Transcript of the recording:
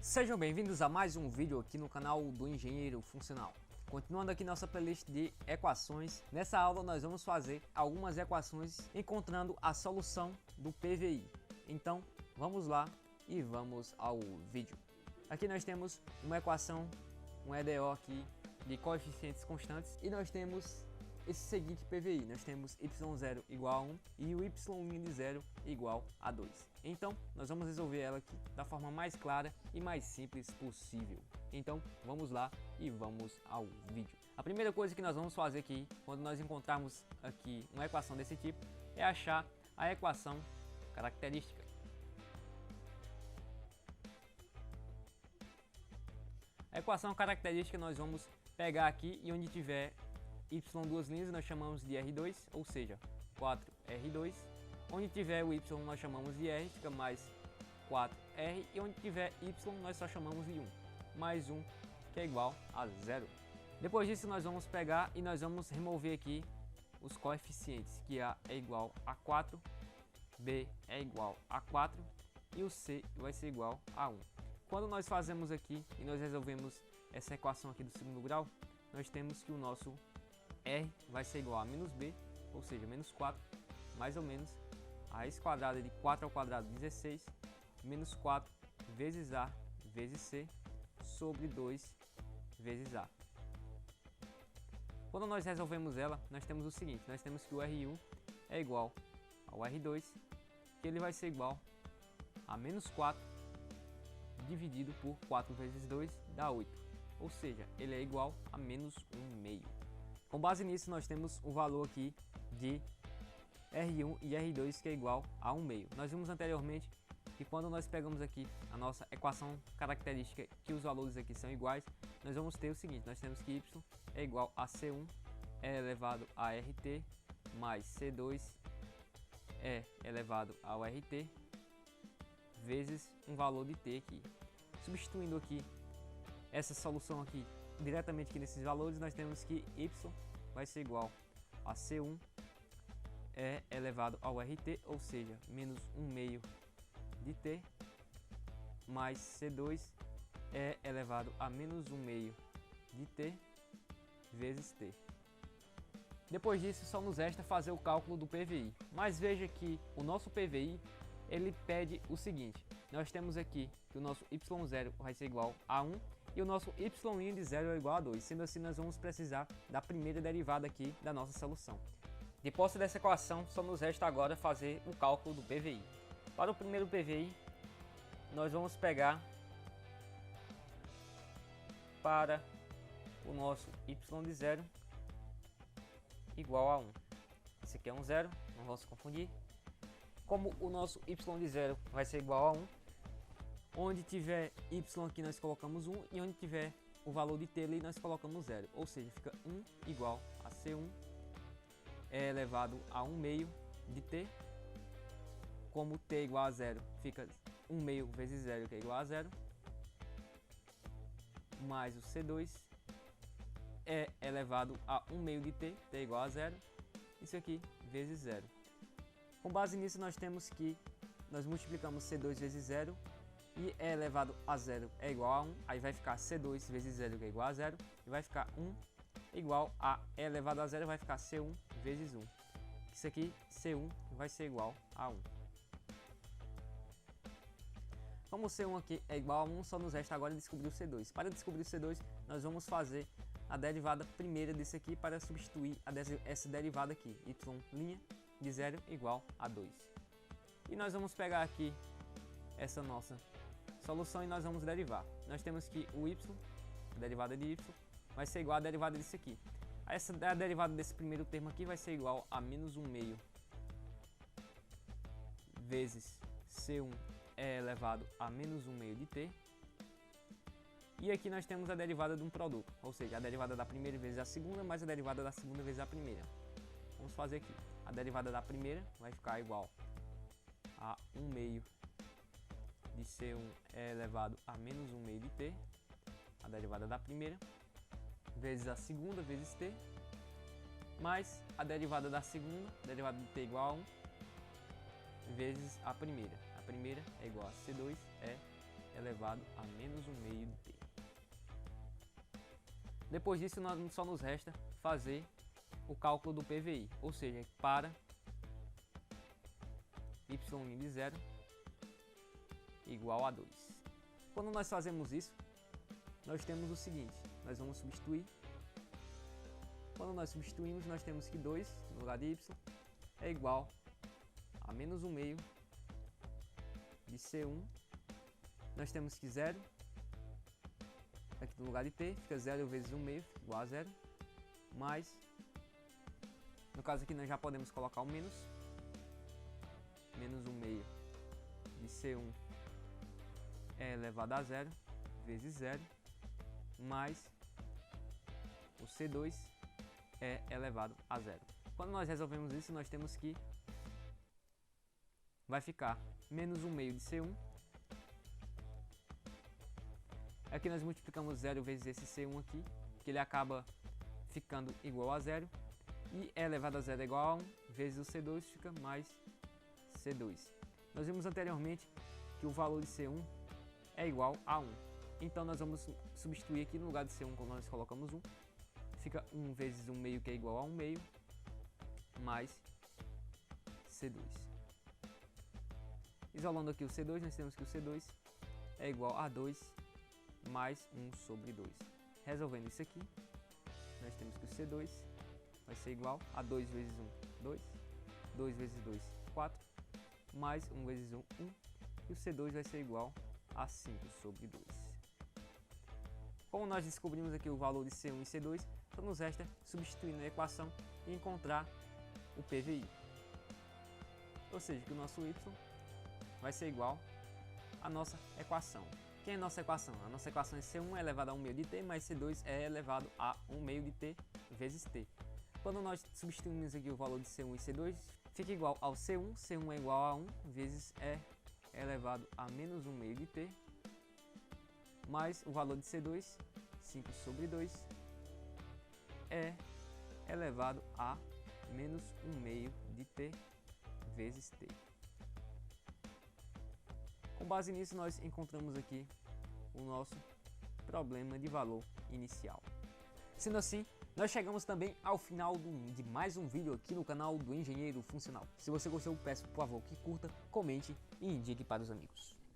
Sejam bem-vindos a mais um vídeo aqui no canal do Engenheiro Funcional. Continuando aqui nossa playlist de equações, nessa aula nós vamos fazer algumas equações encontrando a solução do PVI. Então vamos lá e vamos ao vídeo. Aqui nós temos uma equação, um EDO aqui de coeficientes constantes e nós temos esse seguinte PVI, nós temos y0 igual a 1 e o y' de 0 igual a 2. Então, nós vamos resolver ela aqui da forma mais clara e mais simples possível. Então, vamos lá e vamos ao vídeo. A primeira coisa que nós vamos fazer aqui, quando nós encontrarmos aqui uma equação desse tipo, é achar a equação característica. A equação característica nós vamos pegar aqui e onde tiver y duas linhas nós chamamos de R2, ou seja, 4R2. Onde tiver o y nós chamamos de R, fica mais 4R. E onde tiver y nós só chamamos de 1, mais 1, que é igual a 0. Depois disso nós vamos pegar e nós vamos remover aqui os coeficientes, que A é igual a 4, B é igual a 4 e o C vai ser igual a 1. Quando nós fazemos aqui e nós resolvemos essa equação aqui do segundo grau, nós temos que o nosso R vai ser igual a menos B, ou seja, menos 4, mais ou menos a raiz quadrada de 4 ao quadrado 16, menos 4 vezes A vezes C, sobre 2 vezes A. Quando nós resolvemos ela, nós temos o seguinte, nós temos que o R1 é igual ao R2, que ele vai ser igual a menos 4 dividido por 4 vezes 2 dá 8, ou seja, ele é igual a menos 1/2. Com base nisso, nós temos o valor aqui de R1 e R2 que é igual a 1/2. Nós vimos anteriormente que quando nós pegamos aqui a nossa equação característica, que os valores aqui são iguais, nós vamos ter o seguinte, nós temos que y é igual a C1 é elevado a RT mais C2 é elevado ao RT vezes um valor de T aqui. Substituindo aqui essa solução aqui diretamente aqui nesses valores, nós temos que y vai ser igual a C1 é elevado ao RT, ou seja, menos 1/2 de T, mais C2 é elevado a menos 1/2 de T, vezes T. Depois disso, só nos resta fazer o cálculo do PVI. Mas veja que o nosso PVI, ele pede o seguinte, nós temos aqui que o nosso y0 vai ser igual a 1, e o nosso y' de 0 é igual a 2, sendo assim nós vamos precisar da primeira derivada aqui da nossa solução. De posse dessa equação, só nos resta agora fazer o cálculo do PVI. Para o primeiro PVI, nós vamos pegar para o nosso y de 0 igual a 1. Esse aqui é um 0, não vamos confundir. Como o nosso y de 0 vai ser igual a 1, onde tiver y aqui nós colocamos 1 e onde tiver o valor de t ali nós colocamos 0. Ou seja, fica 1 igual a C1 é elevado a 1/2 de t. Como t é igual a 0, fica 1/2 vezes 0, que é igual a 0. Mais o C2 é elevado a 1/2 de t, t é igual a 0. Isso aqui vezes 0. Com base nisso nós temos que nós multiplicamos C2 vezes 0 e é elevado a 0 é igual a 1, aí vai ficar C2 vezes 0 que é igual a 0 e vai ficar 1 igual a e elevado a 0 vai ficar C1 vezes 1. Isso aqui C1 vai ser igual a 1. Como o C1 aqui é igual a 1, só nos resta agora descobrir o C2. Para descobrir o C2 nós vamos fazer a derivada primeira desse aqui para substituir essa derivada aqui, y' de 0 igual a 2. E nós vamos pegar aqui essa nossa solução e nós vamos derivar. Nós temos que o y, a derivada de y, vai ser igual à derivada disso aqui. A derivada desse primeiro termo aqui vai ser igual a menos 1/2 vezes C1 é elevado a menos 1/2 de t. E aqui nós temos a derivada de um produto, ou seja, a derivada da primeira vezes a segunda mais a derivada da segunda vezes a primeira. Vamos fazer aqui. A derivada da primeira vai ficar igual a 1/2 de C1 é elevado a menos 1/2 de t, a derivada da primeira, vezes a segunda vezes t, mais a derivada da segunda, derivada de t igual a 1, vezes a primeira. A primeira é igual a C2 é elevado a menos 1/2 de t. Depois disso, só nos resta fazer o cálculo do PVI, ou seja, para y' de 0 igual a 2. Quando nós fazemos isso, nós temos o seguinte, nós vamos substituir. Quando nós substituímos, nós temos que 2 no lugar de y é igual a menos 1/2 de C1. Nós temos que 0, aqui no lugar de t, fica 0 vezes 1/2 igual a 0, mais, no caso aqui nós já podemos colocar o menos 1/2 de C1 é elevado a 0 vezes 0, mais o C2 é elevado a 0. Quando nós resolvemos isso, nós temos que vai ficar menos 1/2 de C1. Aqui nós multiplicamos 0 vezes esse C1 aqui, que ele acaba ficando igual a 0. E e elevado a 0 é igual a 1, vezes o C2 fica mais C2. Nós vimos anteriormente que o valor de C1 é igual a 1. Então nós vamos substituir aqui no lugar de C1, quando nós colocamos 1. Fica 1 vezes 1/2, que é igual a 1/2, mais C2. Isolando aqui o C2, nós temos que o C2 é igual a 2 mais 1/2. Resolvendo isso aqui, nós temos que o C2 vai ser igual a 2 vezes 1, 2. 2 vezes 2, 4. Mais 1 vezes 1, 1. E o C2 vai ser igual a 5/2. Como nós descobrimos aqui o valor de C1 e C2, só nos resta substituir na equação e encontrar o PVI. Ou seja, que o nosso y vai ser igual à nossa equação. Quem é a nossa equação? A nossa equação é C1 é elevado a 1/2 de t, mais C2 é elevado a 1/2 de t vezes t. Quando nós substituímos aqui o valor de C1 e C2, fica igual ao C1, C1 é igual a 1 vezes e elevado a menos 1/2 de t, mais o valor de C2, 5/2, é elevado a menos 1/2 de t vezes t. Com base nisso, nós encontramos aqui o nosso problema de valor inicial. Sendo assim, nós chegamos também ao final de mais um vídeo aqui no canal do Engenheiro Funcional. Se você gostou, peço por favor que curta, comente e indique para os amigos.